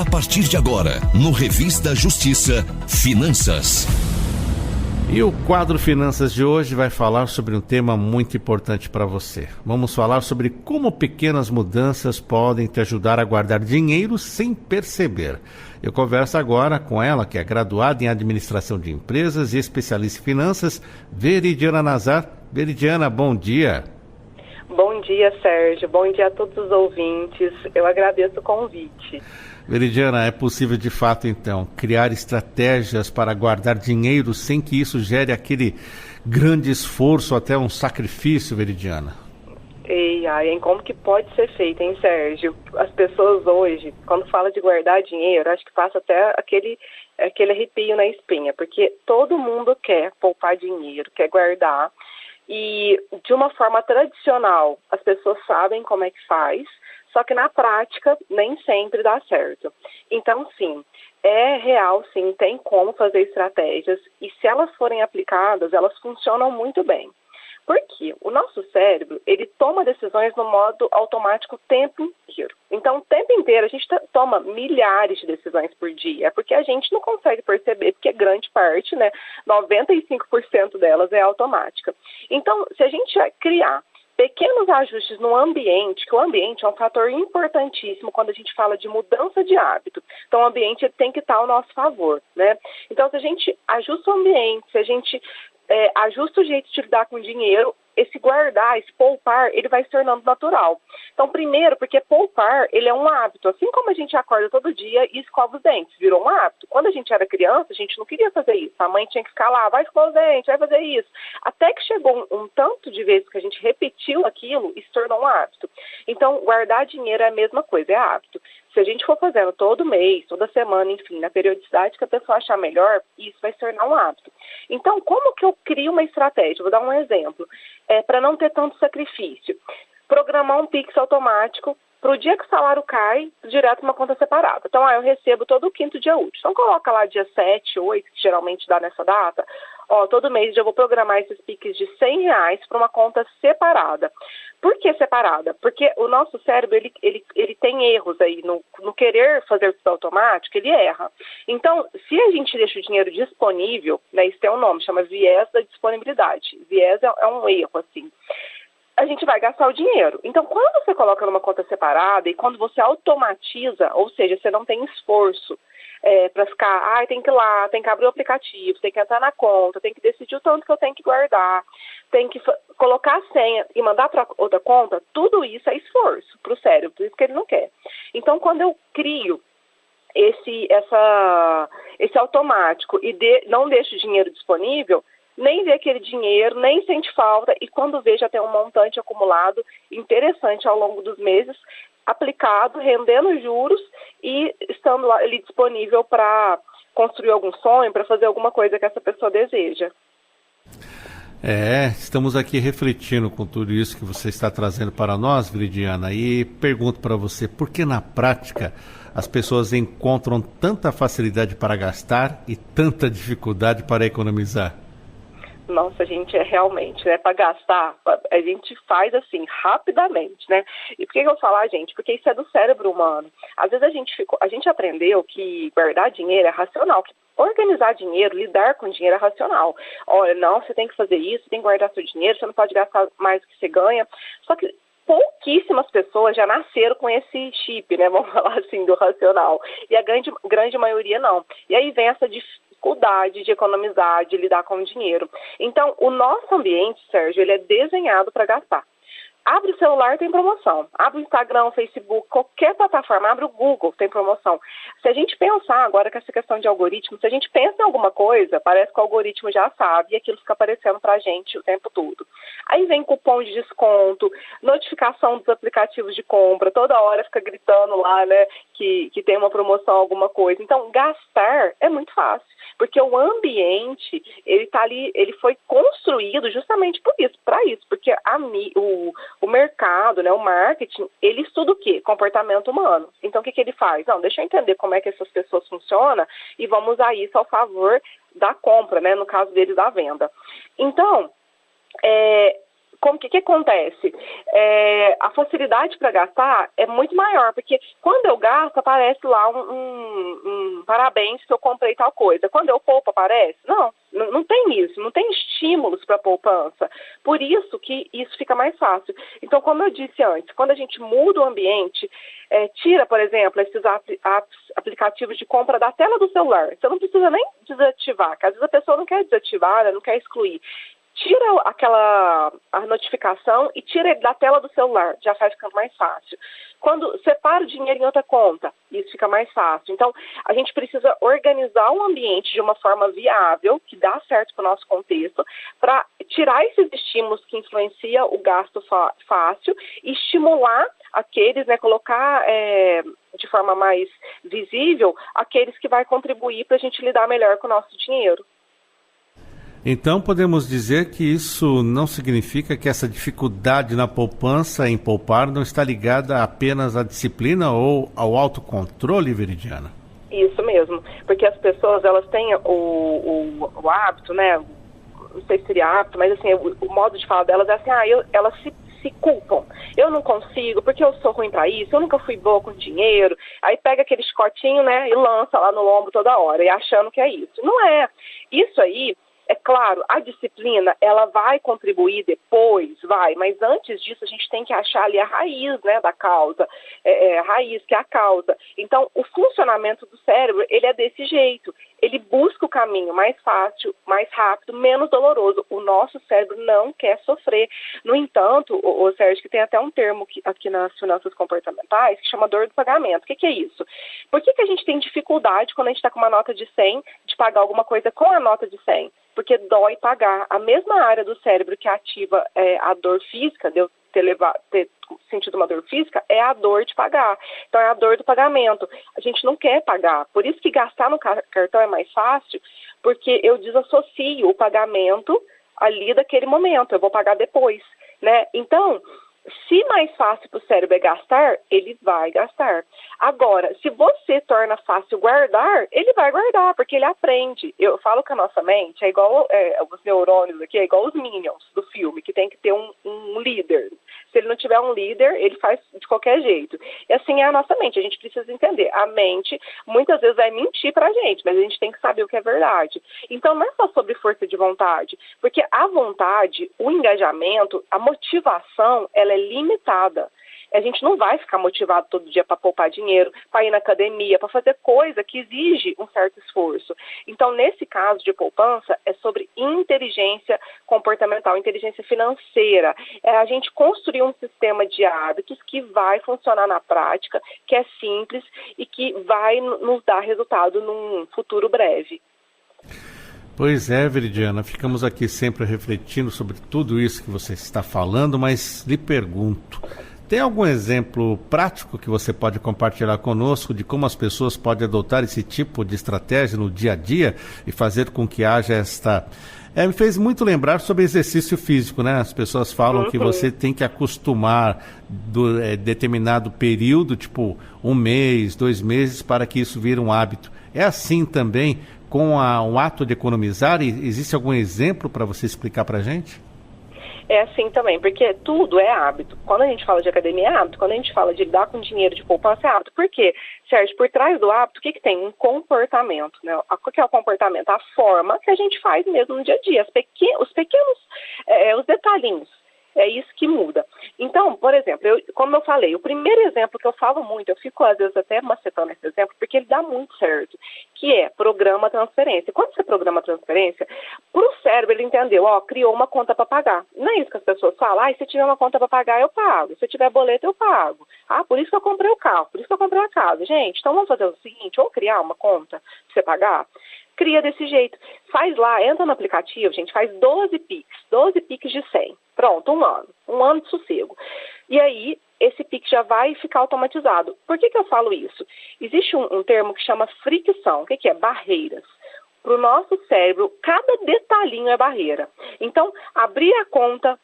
A partir de agora, no Revista Justiça, Finanças. E o quadro Finanças de hoje vai falar sobre um tema muito importante para você. Vamos falar sobre como pequenas mudanças podem te ajudar a guardar dinheiro sem perceber. Eu converso agora com ela, que é graduada em Administração de Empresas e especialista em Finanças, Veridiana Nazar. Veridiana, bom dia. Bom dia, Sérgio. Bom dia a todos os ouvintes. Eu agradeço o convite. Veridiana, é possível de fato, então, criar estratégias para guardar dinheiro sem que isso gere aquele grande esforço, até um sacrifício, Veridiana? Como que pode ser feito, hein, Sérgio? As pessoas hoje, quando falam de guardar dinheiro, acho que passa até aquele arrepio na espinha, porque todo mundo quer poupar dinheiro, quer guardar. E de uma forma tradicional, as pessoas sabem como é que faz, só que na prática nem sempre dá certo. Então, sim, é real, sim, tem como fazer estratégias e se elas forem aplicadas, elas funcionam muito bem. Por quê? O nosso cérebro, ele toma decisões no modo automático o tempo inteiro. Então, o tempo inteiro a gente toma milhares de decisões por dia. É porque a gente não consegue perceber, porque grande parte, 95% delas é automática. Então, se a gente criar pequenos ajustes no ambiente, que o ambiente é um fator importantíssimo quando a gente fala de mudança de hábito. Então, o ambiente tem que estar ao nosso favor, né? Então, se a gente ajusta o ambiente, se a gente ajusta o jeito de lidar com o dinheiro, esse guardar, esse poupar, ele vai se tornando natural. Então, primeiro, porque poupar, ele é um hábito. Assim como a gente acorda todo dia e escova os dentes, virou um hábito. Quando a gente era criança, a gente não queria fazer isso. A mãe tinha que ficar lá, vai escovar os dentes, vai fazer isso. Até que chegou um tanto de vezes que a gente repetiu aquilo e se tornou um hábito. Então, guardar dinheiro é a mesma coisa, é hábito. Se a gente for fazendo todo mês, toda semana, enfim, na periodicidade que a pessoa achar melhor, isso vai se tornar um hábito. Então, como que eu crio uma estratégia? Vou dar um exemplo. Para não ter tanto sacrifício. Programar um Pix automático para o dia que o salário cai, direto uma conta separada. Então, eu recebo todo o quinto dia útil. Então, coloca lá dia 7, 8, que geralmente dá nessa data. Todo mês eu vou programar esses Pix de R$100 para uma conta separada. Por que separada? Porque o nosso cérebro, ele tem erros aí. No querer fazer tudo automático, ele erra. Então, se a gente deixa o dinheiro disponível, isso tem um nome, chama viés da disponibilidade. Viés é um erro, assim. A gente vai gastar o dinheiro. Então, quando você coloca numa conta separada e quando você automatiza, ou seja, você não tem esforço para ficar, tem que ir lá, tem que abrir o aplicativo, tem que entrar na conta, tem que decidir o tanto que eu tenho que guardar, tem que colocar a senha e mandar para outra conta, tudo isso é esforço para o cérebro, por isso que ele não quer. Então, quando eu crio esse automático e não deixo o dinheiro disponível, nem vê aquele dinheiro, nem sente falta, e quando vê já tem um montante acumulado interessante ao longo dos meses, aplicado, rendendo juros e estando lá, ali disponível para construir algum sonho, para fazer alguma coisa que essa pessoa deseja. Estamos aqui refletindo com tudo isso que você está trazendo para nós, Veridiana, e pergunto para você, por que na prática as pessoas encontram tanta facilidade para gastar e tanta dificuldade para economizar? Nossa, gente, realmente, para gastar, a gente faz assim, rapidamente, E por que eu falar, gente? Porque isso é do cérebro humano. Às vezes a gente aprendeu que guardar dinheiro é racional, que organizar dinheiro, lidar com dinheiro é racional. Olha, não, você tem que fazer isso, você tem que guardar seu dinheiro, você não pode gastar mais do que você ganha. Só que pouquíssimas pessoas já nasceram com esse chip, vamos falar assim, do racional. E a grande maioria não. E aí vem essa dificuldade de economizar, de lidar com o dinheiro. Então, o nosso ambiente, Sérgio, ele é desenhado para gastar. Abre o celular, tem promoção. Abre o Instagram, o Facebook, qualquer plataforma, abre o Google, tem promoção. Se a gente pensar agora com essa questão de algoritmo, se a gente pensa em alguma coisa, parece que o algoritmo já sabe e aquilo fica aparecendo pra gente o tempo todo. Aí vem cupom de desconto, notificação dos aplicativos de compra, toda hora fica gritando lá, que tem uma promoção, alguma coisa. Então, gastar é muito fácil, porque o ambiente, ele tá ali, ele foi construído justamente por isso, para isso, porque o mercado, o marketing, ele estuda o quê? Comportamento humano. Então, o que ele faz? Não, deixa eu entender como é que essas pessoas funcionam e vamos usar isso ao favor da compra, no caso deles, da venda. Então, como que acontece? A facilidade para gastar é muito maior, porque quando eu gasto, aparece lá um parabéns que eu comprei tal coisa. Quando eu poupo, aparece? Não tem isso, não tem estímulos para poupança. Por isso que isso fica mais fácil. Então, como eu disse antes, quando a gente muda o ambiente, tira, por exemplo, esses aplicativos de compra da tela do celular. Você não precisa nem desativar, porque às vezes a pessoa não quer desativar, né, não quer excluir. Tira a notificação e tira ele da tela do celular, já vai ficando mais fácil. Quando separa o dinheiro em outra conta, isso fica mais fácil. Então, a gente precisa organizar o ambiente de uma forma viável, que dá certo para o nosso contexto, para tirar esses estímulos que influenciam o gasto fácil e estimular aqueles, né, colocar de forma mais visível aqueles que vai contribuir para a gente lidar melhor com o nosso dinheiro. Então podemos dizer que isso não significa que essa dificuldade na poupança, em poupar, não está ligada apenas à disciplina ou ao autocontrole, Veridiana? Isso mesmo, porque as pessoas, elas têm o hábito, né, não sei se seria hábito, mas assim, o modo de falar delas é assim, elas se culpam. Eu não consigo, porque eu sou ruim para isso, eu nunca fui boa com dinheiro. Aí pega aquele chicotinho, né, e lança lá no lombo toda hora, e achando que é isso. Não é. Isso aí, é claro, a disciplina, ela vai contribuir depois, mas antes disso a gente tem que achar ali a raiz, né, da causa, a raiz que é a causa. Então, o funcionamento do cérebro, ele é desse jeito. Ele busca o caminho mais fácil, mais rápido, menos doloroso. O nosso cérebro não quer sofrer. No entanto, o Sérgio, que tem até um termo aqui nas finanças comportamentais que chama dor do pagamento. O que é isso? Por que a gente tem dificuldade quando a gente está com uma nota de 100 de pagar alguma coisa com a nota de 100? Porque dói pagar. A mesma área do cérebro que ativa a dor física, de eu ter sentido uma dor física, é a dor de pagar. Então, é a dor do pagamento. A gente não quer pagar. Por isso que gastar no cartão é mais fácil, porque eu desassocio o pagamento ali daquele momento. Eu vou pagar depois, né? Então, se mais fácil para o cérebro é gastar, ele vai gastar. Agora, se você torna fácil guardar, ele vai guardar, porque ele aprende. Eu falo que a nossa mente é igual os neurônios aqui, é igual os Minions do filme, que tem que ter um líder. Se ele não tiver um líder, ele faz de qualquer jeito. E assim é a nossa mente, a gente precisa entender. A mente, muitas vezes, vai mentir pra gente, mas a gente tem que saber o que é verdade. Então, não é só sobre força de vontade, porque a vontade, o engajamento, a motivação, ela é limitada. A gente não vai ficar motivado todo dia para poupar dinheiro, para ir na academia, para fazer coisa que exige um certo esforço. Então, nesse caso de poupança, é sobre inteligência comportamental, inteligência financeira. É a gente construir um sistema de hábitos que vai funcionar na prática, que é simples e que vai nos dar resultado num futuro breve. Pois é, Veridiana, ficamos aqui sempre refletindo sobre tudo isso que você está falando, mas lhe pergunto, tem algum exemplo prático que você pode compartilhar conosco de como as pessoas podem adotar esse tipo de estratégia no dia a dia e fazer com que haja esta... me fez muito lembrar sobre exercício físico, né? As pessoas falam que você tem que acostumar determinado período, tipo 1 mês, 2 meses, para que isso vire um hábito. É assim também com um ato de economizar? E existe algum exemplo para você explicar para a gente? É assim também, porque tudo é hábito. Quando a gente fala de academia é hábito, quando a gente fala de lidar com dinheiro de poupança é hábito. Por quê? Sérgio, por trás do hábito, o que tem? Um comportamento, né? O que é o comportamento? A forma que a gente faz mesmo no dia a dia, os pequenos, os detalhinhos. É isso que muda. Então, por exemplo, como eu falei, o primeiro exemplo que eu falo muito, eu fico às vezes até macetando esse exemplo, porque ele dá muito certo, que é programa transferência. Quando você programa transferência, para o cérebro ele entendeu, criou uma conta para pagar. Não é isso que as pessoas falam, se tiver uma conta para pagar, eu pago. Se tiver boleto, eu pago. Por isso que eu comprei o carro, por isso que eu comprei a casa. Gente, então vamos fazer o seguinte, vamos criar uma conta para você pagar? Cria desse jeito. Faz lá, entra no aplicativo, gente, faz 12 Pix de 100. Pronto, um ano de sossego. E aí, esse Pix já vai ficar automatizado. Por que eu falo isso? Existe um termo que chama fricção. O que é? Barreiras. para o nosso cérebro, cada detalhinho é barreira. Então, abrir a conta,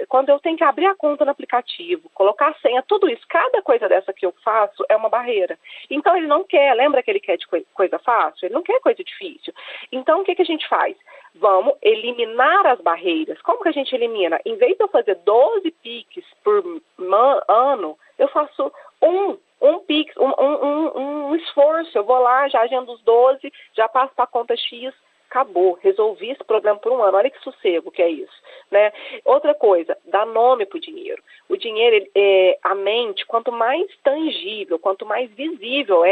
quando eu tenho que abrir a conta no aplicativo, colocar a senha, tudo isso, cada coisa dessa que eu faço é uma barreira. Então, ele não quer, lembra que ele quer de coisa fácil? Ele não quer coisa difícil. Então, o que a gente faz? Vamos eliminar as barreiras. Como que a gente elimina? Em vez de eu fazer 12 Pix por ano, eu faço um Pix, um esforço. Eu vou lá, já agendo os 12, já passo para a conta X, acabou. Resolvi esse problema por um ano. Olha que sossego que é isso, né? Outra coisa, dá nome para o dinheiro. O dinheiro, a mente, quanto mais tangível, quanto mais visível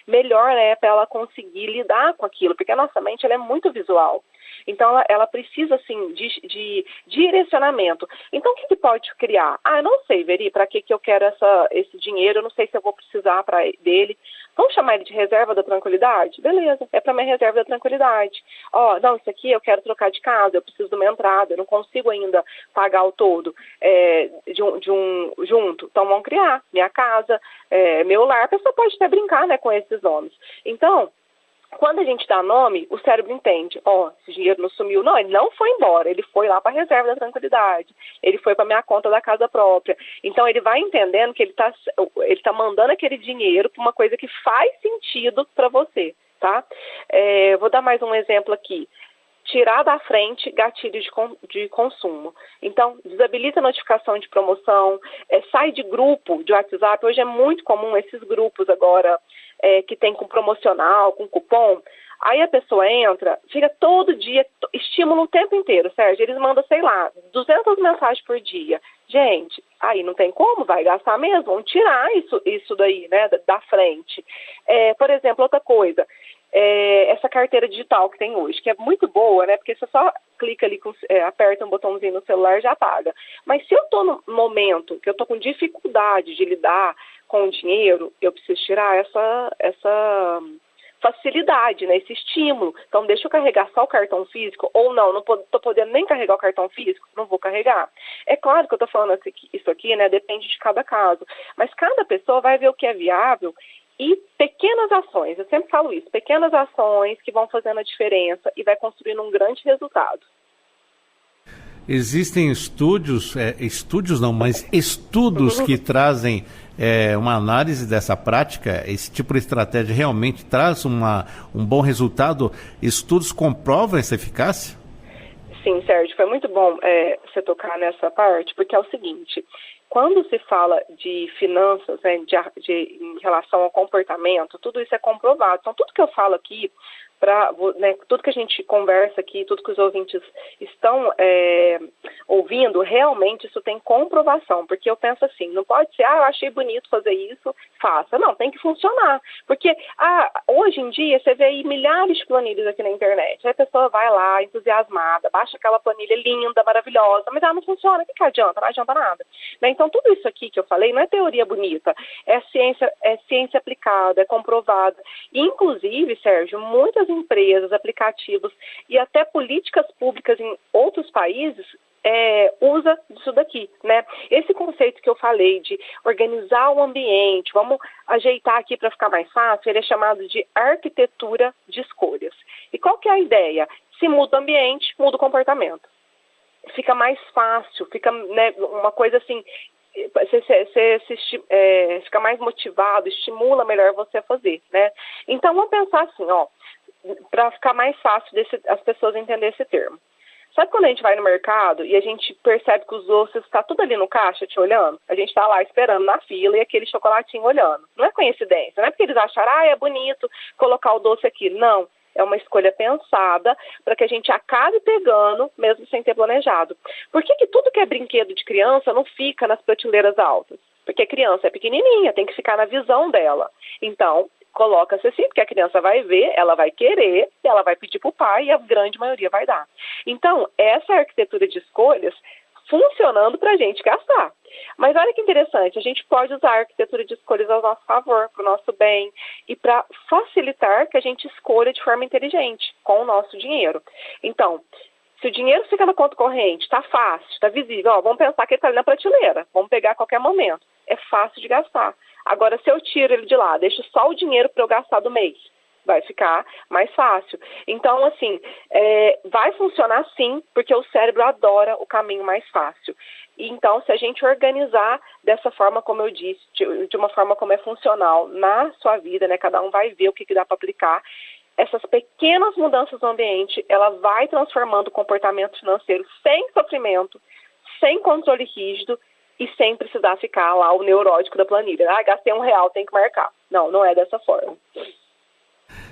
melhor é para ela conseguir lidar com aquilo, porque a nossa mente ela é muito visual. Então, ela precisa, assim, de direcionamento. Então, o que pode criar? Eu não sei, Veri, para que eu quero esse dinheiro, eu não sei se eu vou precisar dele. Vamos chamar ele de reserva da tranquilidade? Beleza, é para minha reserva da tranquilidade. Não, isso aqui eu quero trocar de casa, eu preciso de uma entrada, eu não consigo ainda pagar o todo junto. Então, vamos criar minha casa, meu lar. A pessoa pode até brincar, né, com esses nomes. Então, quando a gente dá nome, o cérebro entende, esse dinheiro não sumiu. Não, ele não foi embora, ele foi lá para a reserva da tranquilidade, ele foi para minha conta da casa própria. Então, ele vai entendendo que ele tá mandando aquele dinheiro para uma coisa que faz sentido para você, tá? Vou dar mais um exemplo aqui. Tirar da frente gatilhos de consumo. Então, desabilita a notificação de promoção, sai de grupo de WhatsApp. Hoje é muito comum esses grupos agora que tem com promocional, com cupom. Aí a pessoa entra, fica todo dia, estímulo o tempo inteiro, Sérgio. Eles mandam, 200 mensagens por dia. Gente, aí não tem como, vai gastar mesmo. Vamos tirar isso daí, né, da frente. Por exemplo, outra coisa. Essa carteira digital que tem hoje, que é muito boa, né? Porque você só clica ali, aperta um botãozinho no celular e já paga. Mas se eu estou no momento que eu estou com dificuldade de lidar com o dinheiro, eu preciso tirar essa facilidade, né? Esse estímulo. Então, deixa eu carregar só o cartão físico, ou não estou podendo nem carregar o cartão físico, não vou carregar. É claro que eu estou falando isso aqui, né? Depende de cada caso. Mas cada pessoa vai ver o que é viável. E pequenas ações, eu sempre falo isso, pequenas ações que vão fazendo a diferença e vai construindo um grande resultado. Existem estudos que trazem uma análise dessa prática. Esse tipo de estratégia realmente traz um bom resultado? Estudos comprovam essa eficácia? Sim, Sérgio, foi muito bom você tocar nessa parte, porque é o seguinte... Quando se fala de finanças, né, em relação ao comportamento, tudo isso é comprovado. Então, tudo que eu falo aqui, tudo que a gente conversa aqui, tudo que os ouvintes estão ouvindo, realmente isso tem comprovação. Porque eu penso assim, não pode ser, eu achei bonito fazer isso, faça. Não, tem que funcionar. Porque hoje em dia, você vê aí milhares de planilhas aqui na internet. Aí a pessoa vai lá, entusiasmada, baixa aquela planilha linda, maravilhosa, mas ela não funciona. O que adianta? Não adianta nada. Né? Então, tudo isso aqui que eu falei não é teoria bonita. É ciência aplicada, é comprovada. E, inclusive, Sérgio, muitas empresas, aplicativos e até políticas públicas em outros países usa disso daqui, né? Esse conceito que eu falei de organizar o ambiente, vamos ajeitar aqui para ficar mais fácil, ele é chamado de arquitetura de escolhas. E qual que é a ideia? Se muda o ambiente, muda o comportamento. Fica mais fácil, fica, né, uma coisa assim, você fica mais motivado, estimula melhor você a fazer, né? Então, vamos pensar assim, para ficar mais fácil as pessoas entenderem esse termo. Sabe quando a gente vai no mercado e a gente percebe que os doces estão tudo ali no caixa te olhando? A gente está lá esperando na fila e aquele chocolatinho olhando. Não é coincidência, não é porque eles acharam, é bonito colocar o doce aqui. Não, é uma escolha pensada para que a gente acabe pegando, mesmo sem ter planejado. Por que tudo que é brinquedo de criança não fica nas prateleiras altas? Porque a criança é pequenininha, tem que ficar na visão dela. Então, coloca-se assim, porque a criança vai ver, ela vai querer, ela vai pedir para o pai e a grande maioria vai dar. Então, essa arquitetura de escolhas funcionando para a gente gastar. Mas olha que interessante, a gente pode usar a arquitetura de escolhas ao nosso favor, para o nosso bem e para facilitar que a gente escolha de forma inteligente com o nosso dinheiro. Então, se o dinheiro fica na conta corrente, está fácil, está visível, vamos pensar que ele está ali na prateleira, vamos pegar a qualquer momento. É fácil de gastar. Agora, se eu tiro ele de lá, deixo só o dinheiro para eu gastar do mês, vai ficar mais fácil. Então, assim, vai funcionar sim, porque o cérebro adora o caminho mais fácil. Então, se a gente organizar dessa forma, como eu disse, de uma forma como é funcional na sua vida, né? Cada um vai ver o que dá para aplicar. Essas pequenas mudanças no ambiente, ela vai transformando o comportamento financeiro sem sofrimento, sem controle rígido e sem precisar ficar lá o neurótico da planilha. Gastei R$1, tem que marcar. Não é dessa forma.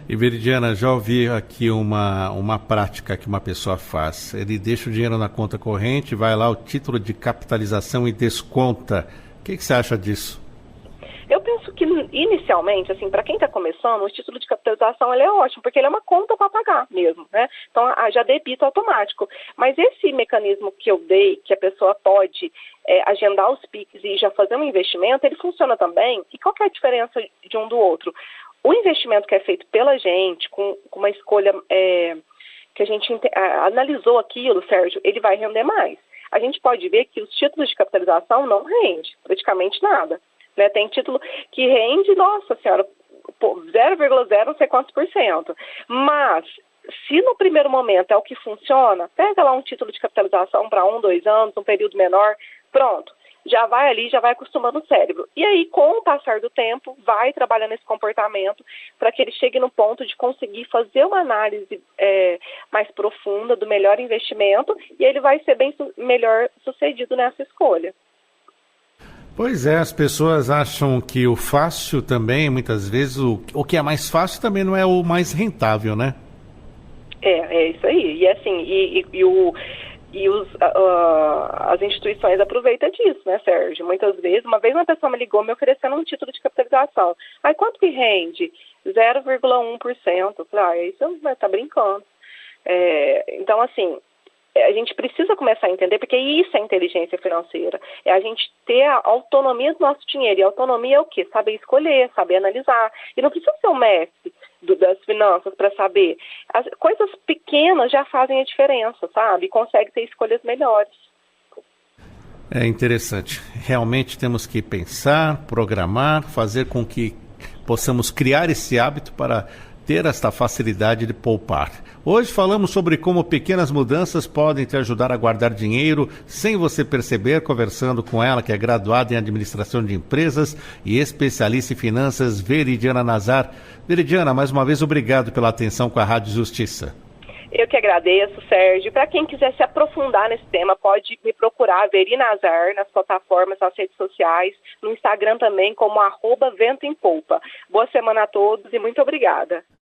E Veridiana, já ouvi aqui uma prática que uma pessoa faz. Ele deixa o dinheiro na conta corrente, vai lá o título de capitalização e desconta. O que você acha disso? Eu penso que, inicialmente, assim, para quem está começando, o título de capitalização ele é ótimo, porque ele é uma conta para pagar mesmo, né? Então, já debita automático. Mas esse mecanismo que eu dei, que a pessoa pode agendar os PIX e já fazer um investimento, ele funciona também. E qual que é a diferença de um do outro? O investimento que é feito pela gente, com uma escolha que a gente analisou aquilo, Sérgio, ele vai render mais. A gente pode ver que os títulos de capitalização não rendem praticamente nada. Né? Tem título que rende, nossa senhora, 0,0 não sei quantos %. Mas, se no primeiro momento é o que funciona, pega lá um título de capitalização para 1, 2 anos, um período menor, pronto. Já vai ali, já vai acostumando o cérebro. E aí, com o passar do tempo, vai trabalhando esse comportamento para que ele chegue no ponto de conseguir fazer uma análise mais profunda do melhor investimento e ele vai ser melhor sucedido nessa escolha. Pois é, as pessoas acham que o fácil também, muitas vezes, o que é mais fácil também não é o mais rentável, né? É isso aí. E assim, as instituições aproveitam disso, né, Sérgio? Muitas vezes, uma vez uma pessoa me ligou me oferecendo um título de capitalização. Aí quanto que rende? 0,1%. Eu falei, isso tá brincando. Então, assim, a gente precisa começar a entender, porque isso é inteligência financeira. É a gente ter a autonomia do nosso dinheiro. E a autonomia é o quê? Saber escolher, saber analisar. E não precisa ser um mestre das finanças para saber. As coisas pequenas já fazem a diferença, sabe? E consegue ter escolhas melhores. É interessante. Realmente temos que pensar, programar, fazer com que possamos criar esse hábito para ter esta facilidade de poupar. Hoje falamos sobre como pequenas mudanças podem te ajudar a guardar dinheiro sem você perceber, conversando com ela, que é graduada em administração de empresas e especialista em finanças, Veridiana Nazar. Veridiana, mais uma vez, obrigado pela atenção com a Rádio Justiça. Eu que agradeço, Sérgio. Para quem quiser se aprofundar nesse tema, pode me procurar, Veri Nazar, nas plataformas, nas redes sociais, no Instagram também, como @Vento em Poupa. Boa semana a todos e muito obrigada.